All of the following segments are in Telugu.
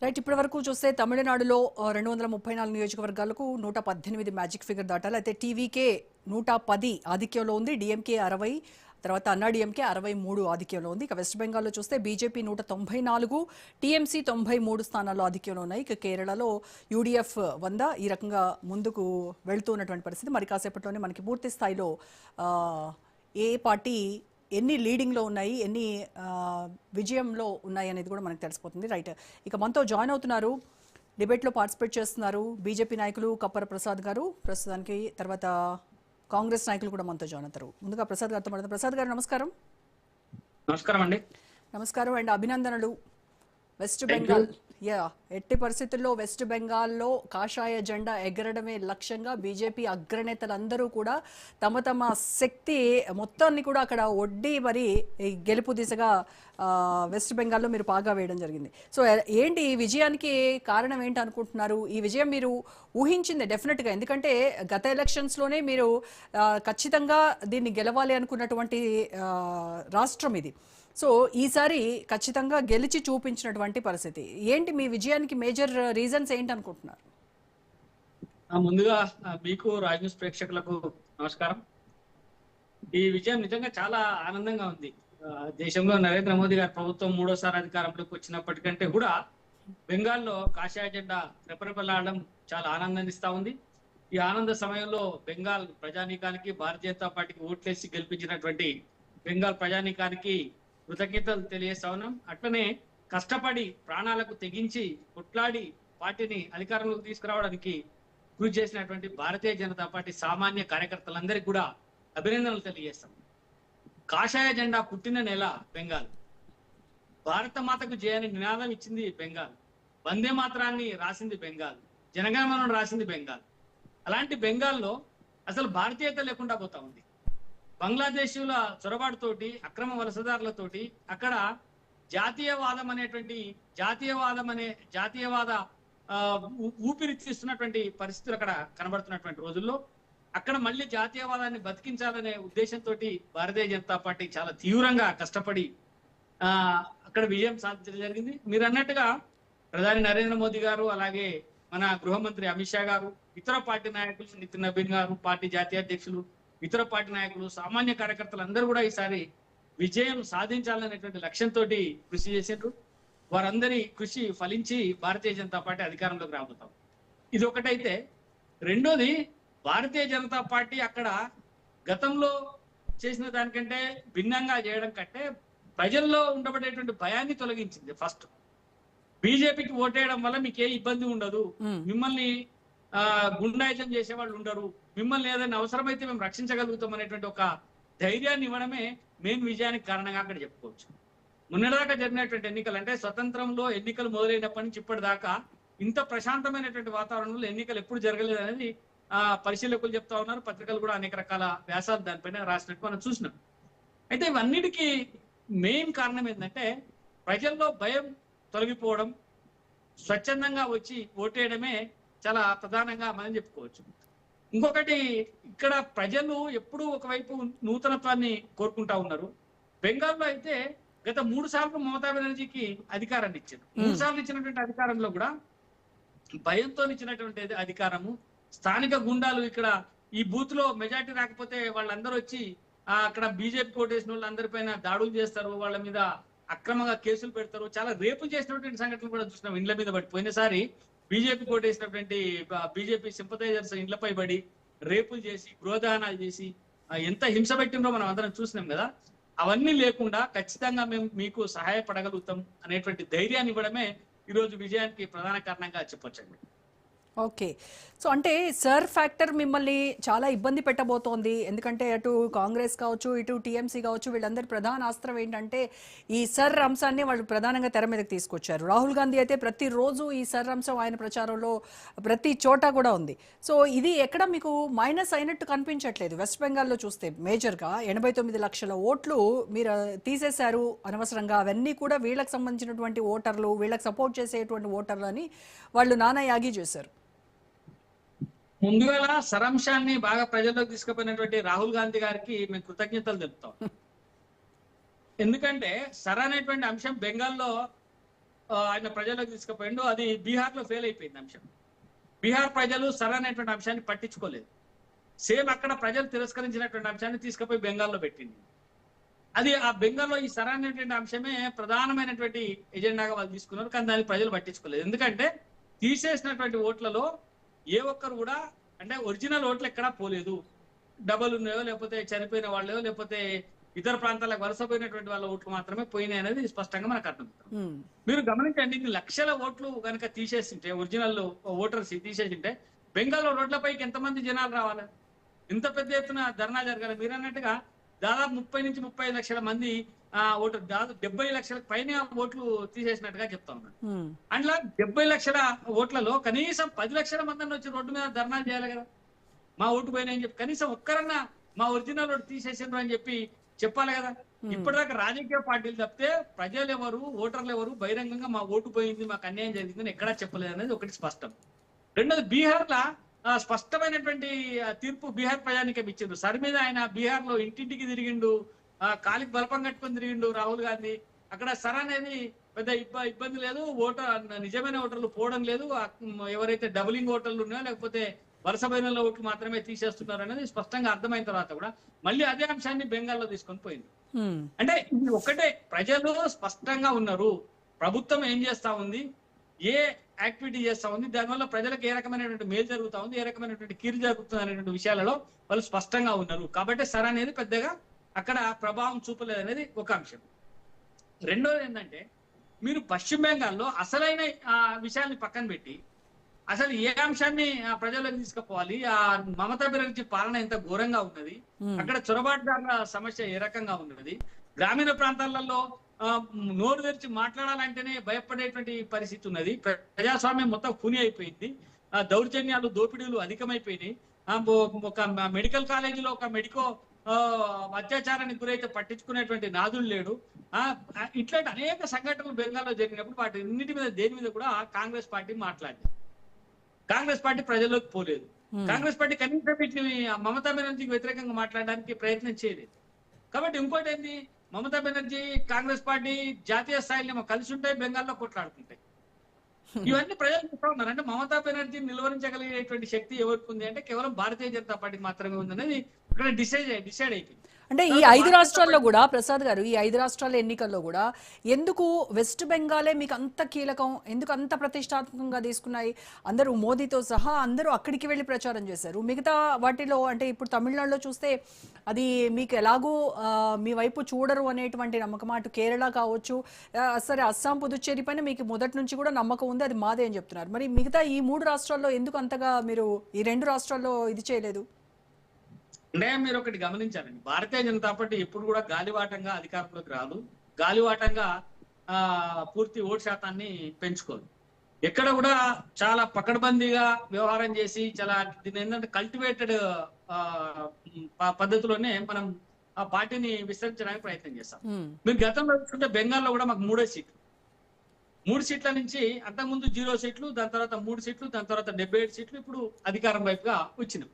రైట్. ఇప్పటి వరకు చూస్తే తమిళనాడులో 234 నియోజకవర్గాలకు 118 మ్యాజిక్ ఫిగర్ దాటాలి. అయితే టీవీకే 110 ఆధిక్యంలో ఉంది, డిఎంకే 60, తర్వాత అన్నా డిఎంకే 63 ఆధిక్యంలో ఉంది. ఇక వెస్ట్ బెంగాల్లో చూస్తే బీజేపీ 194, టీఎంసీ 93 స్థానాల్లో ఆధిక్యంలో ఉన్నాయి. ఇక కేరళలో యూడీఎఫ్ 100 ఈ రకంగా ముందుకు వెళ్తూ ఉన్నటువంటి పరిస్థితి. మరి కాసేపట్లోనే మనకి పూర్తి స్థాయిలో ఏ పార్టీ ఎన్ని లీడింగ్లో ఉన్నాయి, ఎన్ని విజయంలో ఉన్నాయి అనేది కూడా మనకు తెలిసిపోతుంది. రైట్. ఇక మనతో జాయిన్ అవుతున్నారు, డిబేట్లో పార్టిసిపేట్ చేస్తున్నారు బీజేపీ నాయకులు కప్పర ప్రసాద్ గారు ప్రస్తుతానికి, తర్వాత కాంగ్రెస్ నాయకులు కూడా మనతో జాయిన్ అవుతారు. ముందుగా ప్రసాద్ గారితో మాట్లాడతారు. ప్రసాద్ గారు నమస్కారం. నమస్కారం అండి. నమస్కారం అండ్ అభినందనలు. వెస్ట్ బెంగాల్ ఎట్టి పరిస్థితుల్లో వెస్ట్ బెంగాల్లో కాషాయ జెండా ఎగరడమే లక్ష్యంగా బీజేపీ అగ్రనేతలందరూ కూడా తమ తమ శక్తి మొత్తాన్ని కూడా అక్కడ ఒడ్డి మరి గెలుపు దిశగా వెస్ట్ బెంగాల్లో మీరు పాగా వేయడం జరిగింది. సో ఏంటి ఈ విజయానికి కారణం ఏంటి అనుకుంటున్నారు? ఈ విజయం మీరు ఊహించింది డెఫినెట్గా, ఎందుకంటే గత ఎలక్షన్స్లోనే మీరు ఖచ్చితంగా దీన్ని గెలవాలి అనుకున్నటువంటి రాష్ట్రం ఇది. సో ఈసారి ఖచ్చితంగా గెలిచి చూపించినటువంటి పరిస్థితి ఏంటి? మీ విజయానికి మేజర్ రీజన్స్ ఏంటి అనుకుంటున్నారు? ముందుగా మీకు రాజ్ న్యూస్ ప్రేక్షకులకు నమస్కారం. ఈ విజయం నిజంగా చాలా ఆనందంగా ఉంది. దేశంలో నరేంద్ర మోదీ గారి ప్రభుత్వం మూడోసారి అధికారంలోకి వచ్చినప్పటికంటే కూడా బెంగాల్లో కాషాయ జెండా రెపరెపలాడడం చాలా ఆనందాన్ని ఇస్తా ఉంది. ఈ ఆనంద సమయంలో బెంగాల్ ప్రజానీకానికి, భారతీయ జనతా పార్టీకి ఓట్లేసి గెలిపించినటువంటి బెంగాల్ ప్రజానీకానికి కృతజ్ఞతలు తెలియజేస్తా ఉన్నాం. అట్లనే కష్టపడి ప్రాణాలకు తెగించి కొట్లాడి పార్టీని అధికారంలోకి తీసుకురావడానికి కృషి చేసినటువంటి భారతీయ జనతా పార్టీ సామాన్య కార్యకర్తలందరికీ కూడా అభినందనలు తెలియజేస్తాం. కాషాయ జెండా పుట్టిన నెల బెంగాల్. భారత మాతకు జయని నినాదం ఇచ్చింది బెంగాల్. వందే మాత్రాన్ని రాసింది బెంగాల్. జనగణమనం రాసింది బెంగాల్. అలాంటి బెంగాల్లో అసలు భారతీయత లేకుండా పోతా ఉంది. బంగ్లాదేశీయుల చొరబాటుతోటి, అక్రమ వలసదారులతోటి అక్కడ జాతీయవాదం అనేటువంటి జాతీయవాద ఊపిరితిస్తున్నటువంటి పరిస్థితులు అక్కడ కనబడుతున్నటువంటి రోజుల్లో అక్కడ మళ్ళీ జాతీయవాదాన్ని బతికించాలనే ఉద్దేశంతో భారతీయ జనతా పార్టీ చాలా తీవ్రంగా కష్టపడి అక్కడ విజయం సాధించడం జరిగింది. మీరు అన్నట్టుగా ప్రధాని నరేంద్ర మోదీ గారు, అలాగే మన గృహమంత్రి అమిత్ షా గారు, ఇతర పార్టీ నాయకులు నితిన్ నబీన్ గారు, పార్టీ జాతీయ అధ్యక్షులు, ఇతర పార్టీ నాయకులు, సామాన్య కార్యకర్తలు అందరూ కూడా ఈసారి విజయం సాధించాలనేటువంటి లక్ష్యంతో కృషి చేశారు. వారందరి కృషి ఫలించి భారతీయ జనతా పార్టీ అధికారంలోకి రాబోతాం. ఇది ఒకటైతే, రెండోది భారతీయ జనతా పార్టీ అక్కడ గతంలో చేసిన దానికంటే భిన్నంగా చేయడం కంటే ప్రజల్లో ఉండబడేటువంటి భయాన్ని తొలగించింది. ఫస్ట్ బీజేపీకి ఓటేయడం వల్ల మీకు ఏ ఇబ్బంది ఉండదు, మిమ్మల్ని గుండాయిజం చేసే వాళ్ళు ఉండరు, మిమ్మల్ని ఏదైనా అవసరమైతే మేము రక్షించగలుగుతాం అనేటువంటి ఒక ధైర్యాన్ని ఇవ్వడమే మెయిన్ విజయానికి కారణంగా అక్కడ చెప్పుకోవచ్చు. మొన్నటిదాకా జరిగినటువంటి ఎన్నికలు, అంటే స్వతంత్రంలో ఎన్నికలు మొదలైనప్పటి నుంచి ఇప్పటిదాకా ఇంత ప్రశాంతమైనటువంటి వాతావరణంలో ఎన్నికలు ఎప్పుడు జరగలేదు అనేది పరిశీలకులు చెప్తా ఉన్నారు. పత్రికలు కూడా అనేక రకాల వ్యాసాలు దానిపైన రాసినట్టు మనం చూసినాం. అయితే ఇవన్నిటికీ మెయిన్ కారణం ఏంటంటే ప్రజల్లో భయం తొలగిపోవడం, స్వచ్ఛందంగా వచ్చి ఓటేయడమే చాలా ప్రధానంగా మనం చెప్పుకోవచ్చు. ఇంకొకటి, ఇక్కడ ప్రజలు ఎప్పుడూ ఒకవైపు నూతనత్వాన్ని కోరుకుంటా ఉన్నారు. బెంగాల్లో అయితే గత 3 సార్లు మమతా బెనర్జీకి అధికారాన్ని ఇచ్చారు. 3 సార్లు ఇచ్చినటువంటి అధికారంలో కూడా భయంతో ఇచ్చినటువంటి అధికారము. స్థానిక గుండాలు ఇక్కడ ఈ బూత్ లో మెజార్టీ రాకపోతే వాళ్ళందరూ వచ్చి అక్కడ బీజేపీ కోటేసిన వాళ్ళందరిపైన దాడులు చేస్తారు, వాళ్ళ మీద అక్రమంగా కేసులు పెడతారు. చాలా రేపులు చేసినటువంటి సంఘటనలు కూడా చూసినాం. ఇండ్ల మీద పడి పోయినసారి బీజేపీ కోటేసినటువంటి బీజేపీ సింపథైజర్స్ ఇండ్లపై పడి రేపులు చేసి, గృహదహనాలు చేసి ఎంత హింస పెట్టిందో మనం అందరం చూసినాం కదా. అవన్నీ లేకుండా ఖచ్చితంగా మేము మీకు సహాయపడగలుగుతాం అనేటువంటి ధైర్యాన్ని ఇవ్వడమే ఈరోజు విజయానికి ప్రధాన కారణంగా చెప్పొచ్చండి. ఓకే. సో అంటే సర్ ఫ్యాక్టర్ మిమ్మల్ని చాలా ఇబ్బంది పెట్టబోతోంది, ఎందుకంటే అటు కాంగ్రెస్ కావచ్చు, ఇటు టీఎంసీ కావచ్చు, వీళ్ళందరి ప్రధాన అస్త్రం ఏంటంటే ఈ సర్ అంశాన్ని వాళ్ళు ప్రధానంగా తెర మీదకి తీసుకొచ్చారు. రాహుల్ గాంధీ అయితే ప్రతిరోజు ఈ సర్ అంశం ఆయన ప్రచారంలో ప్రతి చోట కూడా ఉంది. సో ఇది ఎక్కడ మీకు మైనస్ అయినట్టు కనిపించట్లేదు. వెస్ట్ బెంగాల్లో చూస్తే మేజర్గా 89 లక్షల ఓట్లు మీరు తీసేశారు అనవసరంగా. అవన్నీ కూడా వీళ్ళకి సంబంధించినటువంటి ఓటర్లు, వీళ్ళకి సపోర్ట్ చేసేటువంటి ఓటర్లు అని వాళ్ళు నానాయాగి చేశారు. ముందుగా సరంశాన్ని బాగా ప్రజల్లోకి తీసుకుపోయినటువంటి రాహుల్ గాంధీ గారికి మేము కృతజ్ఞతలు తెలుపుతాం. ఎందుకంటే సర్ అనేటువంటి అంశం బెంగాల్లో ఆయన ప్రజలకు తీసుకుపోయిండు. అది బీహార్ లో ఫెయిల్ అయిపోయింది అంశం. బీహార్ ప్రజలు సరైనటువంటి అంశాన్ని పట్టించుకోలేదు. సేమ్ అక్కడ ప్రజలు తిరస్కరించినటువంటి అంశాన్ని తీసుకుపోయి బెంగాల్లో పెట్టింది. అది ఆ బెంగాల్లో ఈ సరైనటువంటి అంశమే ప్రధానమైనటువంటి ఎజెండాగా వాళ్ళు తీసుకున్నారు. కానీ దాన్ని ప్రజలు పట్టించుకోలేదు. ఎందుకంటే తీసేసినటువంటి ఓట్లలో ఏ ఒక్కరు కూడా అంటే ఒరిజినల్ ఓట్లు ఎక్కడా పోలేదు. డబల్ ఉన్నాయో లేకపోతే చనిపోయిన వాళ్ళో లేకపోతే ఇతర ప్రాంతాలకు వలసపోయినటువంటి వాళ్ళ ఓట్లు మాత్రమే పోయినాయి అనేది స్పష్టంగా మనకు అర్థమవుతుంది. మీరు గమనించండి, ఇన్ని లక్షల ఓట్లు కనుక తీసేసింటే, ఒరిజినల్ ఓటర్స్ తీసేసింటే బెంగాల్లో రోడ్లపైకి ఎంతమంది జనాలు రావాలి? ఇంత పెద్ద ఎత్తున ధర్నా జరగాలి. మీరు అన్నట్టుగా దాదాపు 30 నుంచి 35 లక్షల మంది ఓటర్, దాదాపు 70 లక్షల పైన ఓట్లు తీసేసినట్టుగా చెప్తా ఉన్నారు. అందులో 70 లక్షల ఓట్లలో కనీసం 10 లక్షల మంది వచ్చి రోడ్డు మీద ధర్నాలు చేయాలి కదా. మా ఓటు పోయినాయని చెప్పి కనీసం ఒక్కరన్నా మా ఒరిజినల్ ఓటు తీసేసిండ్రు అని చెప్పి చెప్పాలి కదా. ఇప్పటిదాకా రాజకీయ పార్టీలు తప్పితే ప్రజలు ఎవరు, ఓటర్లు ఎవరు బహిరంగంగా మా ఓటు పోయింది, మాకు అన్యాయం జరిగిందని ఎక్కడా చెప్పలేదు అనేది ఒకటి స్పష్టం. రెండోది, బీహార్ లా స్పష్టమైనటువంటి తీర్పు బీహార్ ప్రజానికం ఇచ్చిండ్రు. సరి మీద ఆయన బీహార్ లో ఇంటింటికి తిరిగిండు, కాలికి బలపం కట్టుకొని తిరిగిండు రాహుల్ గాంధీ. అక్కడ సర్ అనేది పెద్ద ఇబ్బంది లేదు, నిజమైన ఓటర్లు పోవడం లేదు, ఎవరైతే డబులింగ్ ఓటర్లు ఉన్నాయో లేకపోతే వలసపోయిన ఓట్లు మాత్రమే తీసేస్తున్నారు అనేది స్పష్టంగా అర్థమైన తర్వాత కూడా మళ్ళీ అదే అంశాన్ని బెంగాల్లో తీసుకొని పోయింది. అంటే ఇది ఒకటే, ప్రజలు స్పష్టంగా ఉన్నారు, ప్రభుత్వం ఏం చేస్తా ఉంది, ఏ యాక్టివిటీ చేస్తా ఉంది, దానివల్ల ప్రజలకు ఏ రకమైనటువంటి మేలు జరుగుతా ఉంది, ఏ రకమైనటువంటి కీడు జరుగుతుంది అనేటువంటి విషయాలలో వాళ్ళు స్పష్టంగా ఉన్నారు. కాబట్టి సర్ అనేది పెద్దగా అక్కడ ప్రభావం చూపలేదు అనేది ఒక అంశం. రెండోది ఏంటంటే, మీరు పశ్చిమ బెంగాల్లో అసలైన విషయాన్ని పక్కన పెట్టి అసలు ఏ అంశాన్ని ప్రజలకు తీసుకుపోవాలి, మమతా బెనర్జీ పాలన ఎంత ఘోరంగా ఉన్నది, అక్కడ చొరబాటుదారుల సమస్య ఏ రకంగా ఉన్నది, గ్రామీణ ప్రాంతాలలో నోరు తెరిచి మాట్లాడాలంటేనే భయపడేటువంటి పరిస్థితి ఉన్నది, ప్రజాస్వామ్యం మొత్తం కూని అయిపోయింది, దౌర్జన్యాలు దోపిడీలు అధికమైపోయినాయి, ఒక మెడికల్ కాలేజీలో ఒక మెడికో అత్యాచారానికి గురైతే పట్టించుకునేటువంటి నాదులు లేడు. ఇట్లాంటి అనేక సంఘటనలు బెంగాల్లో జరిగినప్పుడు వాటి అన్నిటి మీద దేని మీద కూడా కాంగ్రెస్ పార్టీ మాట్లాడింది. కాంగ్రెస్ పార్టీ ప్రజల్లోకి పోలేదు. కాంగ్రెస్ పార్టీ కనీసం వీటిని మమతా బెనర్జీకి వ్యతిరేకంగా మాట్లాడడానికి ప్రయత్నం చేయలేదు. కాబట్టి ఇంకోటి ఏంటి, మమతా బెనర్జీ కాంగ్రెస్ పార్టీ జాతీయ స్థాయిలో కలిసి ఉంటాయి, బెంగాల్లో కొట్లాడుకుంటాయి. ఇవన్నీ ప్రజలు చూస్తా ఉన్నారు. అంటే మమతా బెనర్జీ నిలువరించగలిగేటువంటి శక్తి ఎవరికి ఉంది అంటే కేవలం భారతీయ జనతా పార్టీ మాత్రమే ఉందనేది ఇక్కడ డిసైడ్ అయిపోయింది. అంటే ఈ 5 రాష్ట్రాల్లో కూడా ప్రసాద్ గారు, ఈ 5 రాష్ట్రాల ఎన్నికల్లో కూడా ఎందుకు వెస్ట్ బెంగాలే మీకు అంత కీలకం, ఎందుకు అంత ప్రతిష్టాత్మకంగా తీసుకున్నాయి? అందరూ మోదీతో సహా అందరూ అక్కడికి వెళ్ళి ప్రచారం చేశారు. మిగతా వాటిలో అంటే ఇప్పుడు తమిళనాడులో చూస్తే అది మీకు ఎలాగూ మీ వైపు చూడరు అనేటువంటి నమ్మకం. అటు కేరళ కావచ్చు, సరే అస్సాం పుదుచ్చేరి పైన మీకు మొదటి నుంచి కూడా నమ్మకం ఉంది, అది మాదే అని చెప్తున్నారు. మరి మిగతా ఈ 3 రాష్ట్రాల్లో ఎందుకు అంతగా మీరు ఈ 2 రాష్ట్రాల్లో ఇది చేయలేదు? అంటే మీరు ఒకటి గమనించాలండి, భారతీయ జనతా పార్టీ ఎప్పుడు కూడా గాలివాటంగా అధికారంలోకి రాదు, గాలివాటంగా పూర్తి ఓటు శాతాన్ని పెంచుకోదు. ఎక్కడ కూడా చాలా పకడ్బందీగా వ్యవహారం చేసి చాలా దీని ఏంటంటే కల్టివేటెడ్ పద్ధతిలోనే మనం ఆ పార్టీని విస్తరించడానికి ప్రయత్నం చేస్తాం. మీరు గతంలో చూసుకుంటే బెంగాల్లో కూడా మాకు 3 సీట్లు, 3 సీట్ల నుంచి అంతకుముందు 0 సీట్లు, దాని తర్వాత 3 సీట్లు, దాని తర్వాత 77 సీట్లు ఇప్పుడు అధికారం వైపుగా వచ్చినాం.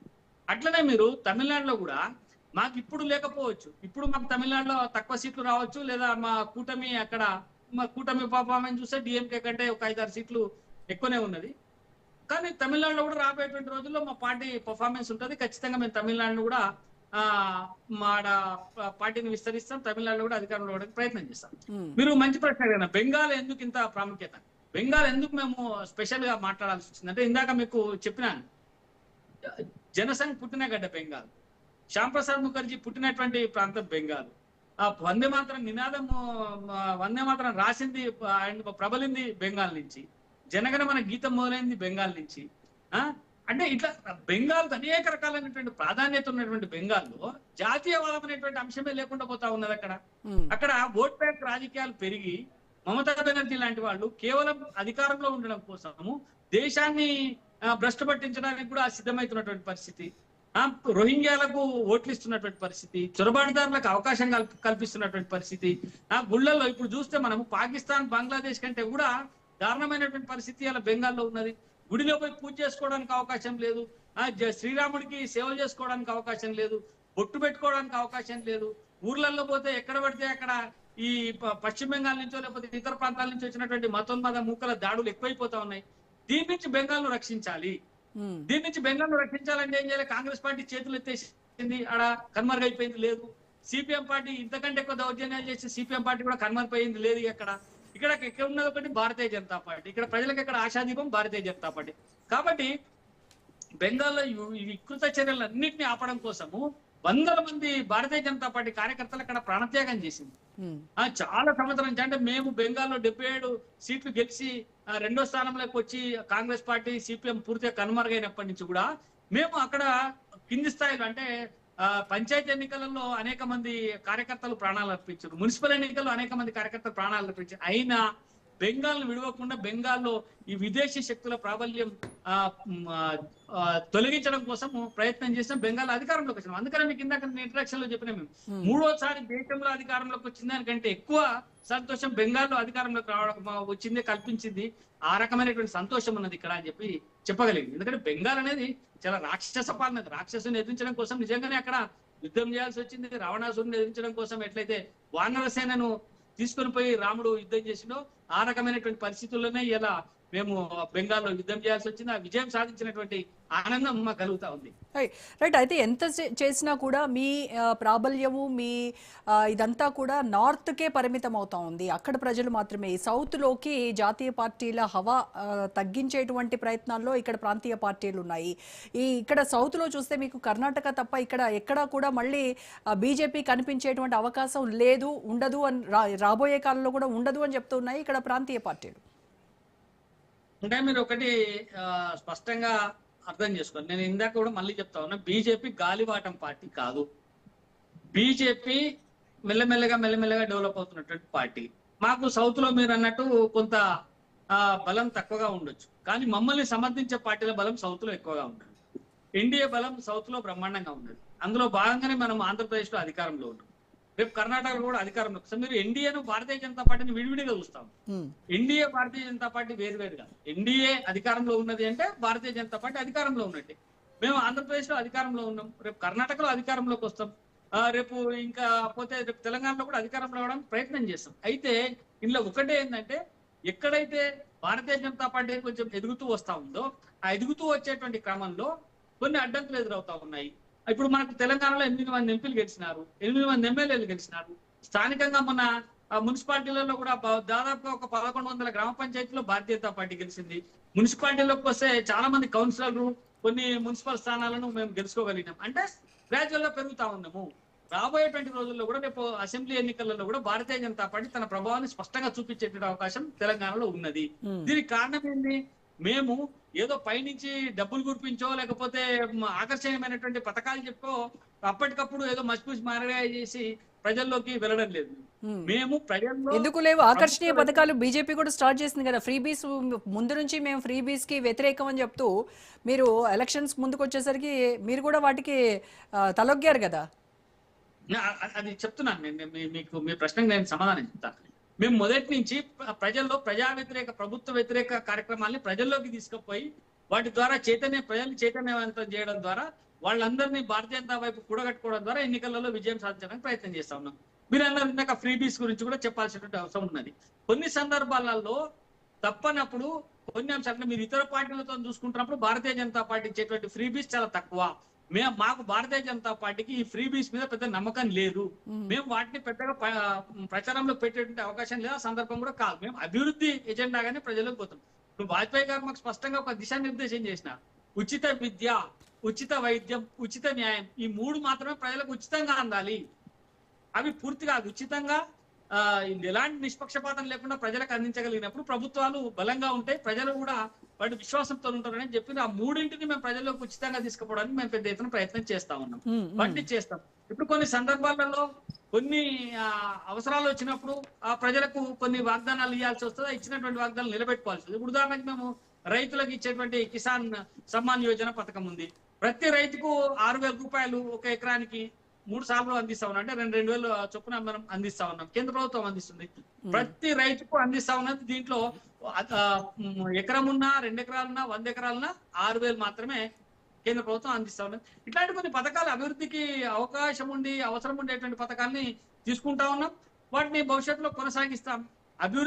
అట్లనే మీరు తమిళనాడులో కూడా మాకు ఇప్పుడు లేకపోవచ్చు, ఇప్పుడు మాకు తమిళనాడులో తక్కువ సీట్లు రావచ్చు, లేదా మా కూటమి అక్కడ మా కూటమి పర్ఫార్మెన్స్ చూస్తే డిఎంకే కంటే ఒక 5-6 సీట్లు ఎక్కువనే ఉన్నది. కానీ తమిళనాడులో కూడా రాబోయేటువంటి రోజుల్లో మా పార్టీ పర్ఫార్మెన్స్ ఉంటుంది. ఖచ్చితంగా మేము తమిళనాడును కూడా మా పార్టీని విస్తరిస్తాం, తమిళనాడులో కూడా అధికారంలో రావడానికి ప్రయత్నం చేస్తాం. మీరు మంచి ప్రశ్న అడిగిన, బెంగాల్ ఎందుకు ఇంత ప్రాముఖ్యత, బెంగాల్ ఎందుకు మేము స్పెషల్ గా మాట్లాడాల్సి వచ్చింది అంటే, ఇందాక మీకు చెప్పినాను, జనసంఘ్ పుట్టిన గడ్డ బెంగాల్, శ్యామ్ ప్రసాద్ ముఖర్జీ పుట్టినటువంటి ప్రాంతం బెంగాల్, వందే మాత్రం నినాదం వందే మాత్రం రాసింది అండ్ ప్రబలింది బెంగాల్ నుంచి, జనగణమన గీతం మొదలైంది బెంగాల్ నుంచి. అంటే ఇట్లా బెంగాల్ అనేక రకాలైనటువంటి ప్రాధాన్యత ఉన్నటువంటి బెంగాల్లో జాతీయవాదం అనేటువంటి అంశమే లేకుండా పోతా ఉన్నది. అక్కడ ఓట్ బ్యాంక్ రాజకీయాలు పెరిగి మమతా బెనర్జీ లాంటి వాళ్ళు కేవలం అధికారంలో ఉండడం కోసము దేశాన్ని భ్రష్టు పట్టించడానికి కూడా సిద్ధమవుతున్నటువంటి పరిస్థితి, రోహింగ్యాలకు ఓట్లు ఇస్తున్నటువంటి పరిస్థితి, చొరబాటుదారులకు అవకాశం కల్పిస్తున్నటువంటి పరిస్థితి, గుళ్ళల్లో ఇప్పుడు చూస్తే మనము పాకిస్తాన్ బంగ్లాదేశ్ కంటే కూడా దారుణమైనటువంటి పరిస్థితి అలా బెంగాల్లో ఉన్నది. గుడిలో పోయి పూజ చేసుకోవడానికి అవకాశం లేదు, శ్రీరాముడికి సేవలు చేసుకోవడానికి అవకాశం లేదు, బొట్టు పెట్టుకోవడానికి అవకాశం లేదు, ఊర్లలో పోతే ఎక్కడ పడితే అక్కడ ఈ పశ్చిమ బెంగాల్ నుంచో లేకపోతే ఇతర ప్రాంతాల నుంచి వచ్చినటువంటి మతోన్మాద మూకల దాడులు ఎక్కువైపోతా ఉన్నాయి. దీని నుంచి బెంగాల్ను రక్షించాలి. దీని నుంచి బెంగాల్ను రక్షించాలంటే ఏం చేయాలి? కాంగ్రెస్ పార్టీ చేతులు ఎత్తేసింది, ఆడ కనుమరుగైపోయింది లేదు. సిపిఎం పార్టీ ఇంతకంటే ఎక్కువ దౌర్జన్యాలు చేసి సిపిఎం పార్టీ కూడా కనుమరుగైపోయింది లేదు. ఇక్కడ ఉన్నది ఒకటి భారతీయ జనతా పార్టీ. ఇక్కడ ప్రజలకు ఎక్కడ ఆశాదీపం భారతీయ జనతా పార్టీ. కాబట్టి బెంగాల్లో ఈ వికృత చర్యలన్నింటినీ ఆపడం కోసము వందల మంది భారతీయ జనతా పార్టీ కార్యకర్తలు అక్కడ ప్రాణత్యాగం చేసింది. చాలా సంవత్సరం నుంచి, అంటే మేము బెంగాల్లో 77 సీట్లు గెలిచి 2వ స్థానంలోకి వచ్చి కాంగ్రెస్ పార్టీ సిపిఎం పూర్తిగా కనుమరుగైనప్పటి నుంచి కూడా మేము అక్కడ కింది స్థాయిలో, అంటే పంచాయతీ ఎన్నికలలో అనేక మంది కార్యకర్తలు ప్రాణాలు అర్పించారు, మున్సిపల్ ఎన్నికల్లో అనేక మంది కార్యకర్తలు ప్రాణాలు అర్పించారు. అయినా బెంగాల్ను విడవకుండా బెంగాల్లో ఈ విదేశీ శక్తుల ప్రాబల్యం తొలగించడం కోసం ప్రయత్నం చేసాం. బెంగాల్ అధికారంలోకి వచ్చినాం. అందుకని మీకు ఇందాక ఇంట్రడక్షన్ లో చెప్పినా, మేము 3వసారి దేశంలో అధికారంలోకి వచ్చిన దానికంటే ఎక్కువ సంతోషం బెంగాల్లో అధికారంలోకి రావడం వచ్చింది, కల్పించింది. ఆ రకమైనటువంటి సంతోషం ఉన్నది ఇక్కడ అని చెప్పి చెప్పగలిగింది. ఎందుకంటే బెంగాల్ అనేది చాలా రాక్షస పాలన. రాక్షసుని ఎదిరించడం కోసం నిజంగానే అక్కడ యుద్ధం చేయాల్సి వచ్చింది. రావణాసురుని ఎదిరించడం కోసం ఎట్లయితే వానర సేనను తీసుకొని పోయి రాముడు యుద్ధం చేసిండో ఆ రకమైనటువంటి పరిస్థితుల్లోనే ఇలా మేము బెంగాల్లో యుద్ధం చేయాల్సి వచ్చింది. ఆ విజయం సాధించినటువంటి ఆనందం మాకు కలుగుతా ఉంది. రైట్. అయితే ఎంత చేసినా కూడా మీ ప్రాబల్యము, మీ ఇదంతా కూడా నార్త్కే పరిమితం అవుతా ఉంది. అక్కడ ప్రజలు మాత్రమే. సౌత్లోకి జాతీయ పార్టీల హవా తగ్గించేటువంటి ప్రయత్నాల్లో ఇక్కడ ప్రాంతీయ పార్టీలు ఉన్నాయి. ఇక్కడ సౌత్లో చూస్తే మీకు కర్ణాటక తప్ప ఇక్కడ ఎక్కడా కూడా మళ్ళీ బీజేపీ కనిపించేటువంటి అవకాశం లేదు, ఉండదు అని, రాబోయే కాలంలో కూడా ఉండదు అని చెప్తున్నాయి ఇక్కడ ప్రాంతీయ పార్టీలు. అంటే మీరు ఒకటి స్పష్టంగా అర్థం చేసుకోండి. నేను ఇందాక కూడా మళ్ళీ చెప్తా ఉన్నా, బీజేపీ గాలివాటం పార్టీ కాదు. బీజేపీ మెల్లమెల్లగా డెవలప్ అవుతున్నటువంటి పార్టీ. మాకు సౌత్ లో మీరు అన్నట్టు కొంత బలం తక్కువగా ఉండొచ్చు, కానీ మమ్మల్ని సమర్థించే పార్టీల బలం సౌత్ లో ఎక్కువగా ఉంటుంది. ఎన్డీఏ బలం సౌత్ లో బ్రహ్మాండంగా ఉండదు. అందులో భాగంగానే మనం ఆంధ్రప్రదేశ్ లో అధికారంలో ఉన్నాం, రేపు కర్ణాటకలో కూడా అధికారంలో. మీరు ఎన్డీఏను భారతీయ జనతా పార్టీని విడివిడిగా చూస్తాం. ఎన్డీఏ భారతీయ జనతా పార్టీ వేరువేరుగా. ఎన్డీఏ అధికారంలో ఉన్నది అంటే భారతీయ జనతా పార్టీ అధికారంలో ఉన్నట్టే. మేము ఆంధ్రప్రదేశ్ లో అధికారంలో ఉన్నాం, రేపు కర్ణాటకలో అధికారంలోకి వస్తాం, రేపు ఇంకా పోతే రేపు తెలంగాణలో కూడా అధికారంలో రావడానికి ప్రయత్నం చేస్తాం. అయితే ఇందులో ఒకటే ఏంటంటే, ఎక్కడైతే భారతీయ జనతా పార్టీ కొంచెం ఎదుగుతూ వస్తా ఉందో ఆ ఎదుగుతూ వచ్చేటువంటి క్రమంలో కొన్ని అడ్డంకులు ఎదురవుతా ఉన్నాయి. ఇప్పుడు మనకు తెలంగాణలో 8 మంది ఎంపీలు గెలిచినారు, 8 మంది ఎమ్మెల్యేలు గెలిచినారు. స్థానికంగా మన మున్సిపాలిటీలలో కూడా దాదాపుగా ఒక 1100 గ్రామ పంచాయతీలో భారతీయ జనతా పార్టీ గెలిచింది. మున్సిపాలిటీలోకి వస్తే చాలా మంది కౌన్సిలర్లు, కొన్ని మున్సిపల్ స్థానాలను మేము గెలుచుకోగలిగినాం. అంటే గ్రాడ్యువల్ గా పెరుగుతా ఉన్నాము. రాబోయేటువంటి రోజుల్లో కూడా రేపు అసెంబ్లీ ఎన్నికలలో కూడా భారతీయ జనతా పార్టీ తన ప్రభావాన్ని స్పష్టంగా చూపించేటువంటి అవకాశం తెలంగాణలో ఉన్నది. దీనికి కారణం ఏంటి? మేము ఏదో పైనుంచి డబ్బులు గుర్పించో లేకపోతే ఆకర్షణీయమైనటువంటి పథకాలు చెప్పో అప్పటికప్పుడు ఏదో మసిపూసి మారగా చేసి ప్రజల్లోకి వెళ్ళడం లేదు. మేము ప్రజల్లో ఎందుకు లేవు ఆకర్షణీయ పథకాలు? బీజేపీ కూడా స్టార్ట్ చేసింది కదా ఫ్రీబీస్. ముందు నుంచి మేము ఫ్రీబీస్ కి వ్యతిరేకం అని చెప్తూ మీరు ఎలక్షన్స్ ముందుకు వచ్చేసరికి మీరు కూడా వాటికి తలొగ్గారు కదా. అది చెప్తున్నాను నేను మీకు. మీ ప్రశ్నకు నేను సమాధానం చెప్తాను. మేము మొదటి నుంచి ప్రజల్లో ప్రజా వ్యతిరేక, ప్రభుత్వ వ్యతిరేక కార్యక్రమాల్ని ప్రజల్లోకి తీసుకుపోయి వాటి ద్వారా ప్రజల్ని చైతన్యవంతం చేయడం ద్వారా వాళ్ళందరినీ భారతీయ జనతా వైపు కూడగట్టుకోవడం ద్వారా ఎన్నికలలో విజయం సాధించడానికి ప్రయత్నం చేస్తా ఉన్నాం. మీరు అన్నారు ఇందాక ఫ్రీబీస్ గురించి కూడా చెప్పాల్సినటువంటి అవసరం ఉన్నది. కొన్ని సందర్భాలలో తప్పనప్పుడు కొన్ని అంశాలు మీరు ఇతర పార్టీలతో చూసుకుంటున్నప్పుడు భారతీయ జనతా పార్టీ ఇచ్చేటువంటి ఫ్రీబీస్ చాలా తక్కువ. మాకు భారతీయ జనతా పార్టీకి ఈ ఫ్రీబీస్ మీద పెద్ద నమ్మకం లేదు. మేము వాటిని పెద్దగా ప్రచారంలో పెట్టేటువంటి అవకాశం లేదు, ఆ సందర్భం కూడా కాదు. మేము అభివృద్ధి ఎజెండాగానే ప్రజలకు పోతాం. ఇప్పుడు వాజ్పేయి గారు మాకు స్పష్టంగా ఒక దిశానిర్దేశం చేసిన, ఉచిత విద్య, ఉచిత వైద్యం, ఉచిత న్యాయం, ఈ 3 మాత్రమే ప్రజలకు ఉచితంగా అందాలి. అవి పూర్తిగా ఉచితంగా ఎలాంటి నిష్పక్షపాతం లేకుండా ప్రజలకు అందించగలిగినప్పుడు ప్రభుత్వాలు బలంగా ఉంటాయి, ప్రజలు కూడా వాటి విశ్వాసంతో ఉంటారని చెప్పి ఆ 3ంటిని మేము ప్రజల్లోకి ఉచితంగా తీసుకుపోవడానికి మేము పెద్ద ఎత్తున ప్రయత్నం చేస్తా ఉన్నాం. వాటిని చేస్తాం. ఇప్పుడు కొన్ని సందర్భాలలో కొన్ని అవసరాలు వచ్చినప్పుడు ఆ ప్రజలకు కొన్ని వాగ్దానాలు ఇవ్వాల్సి వస్తుంది, ఇచ్చినటువంటి వాగ్దానాలు నిలబెట్టుకోవాల్సి వస్తుంది. ఇప్పుడు ఉదాహరణకి మేము రైతులకు ఇచ్చేటువంటి కిసాన్ సమ్మాన్ యోజన పథకం ఉంది. ప్రతి రైతుకు 6,000 రూపాయలు ఒక ఎకరానికి 3 సార్లు అందిస్తా ఉన్నాం. అంటే 2,000 చొప్పున మనం అందిస్తా ఉన్నాం, కేంద్ర ప్రభుత్వం అందిస్తుంది. ప్రతి రైతుకు అందిస్తా ఉన్నది. దీంట్లో ఎకరం ఉన్నా, 2 ఎకరాలున్నా, 100 ఎకరాలున్నా 6,000 మాత్రమే కేంద్ర ప్రభుత్వం అందిస్తా ఉన్నది. ఇట్లాంటి కొన్ని పథకాలు అభివృద్ధికి అవకాశం ఉండి అవసరం ఉండేటువంటి పథకాల్ని తీసుకుంటా ఉన్నాం. వాటిని భవిష్యత్తులో కొనసాగిస్తాం. అభివృద్ధి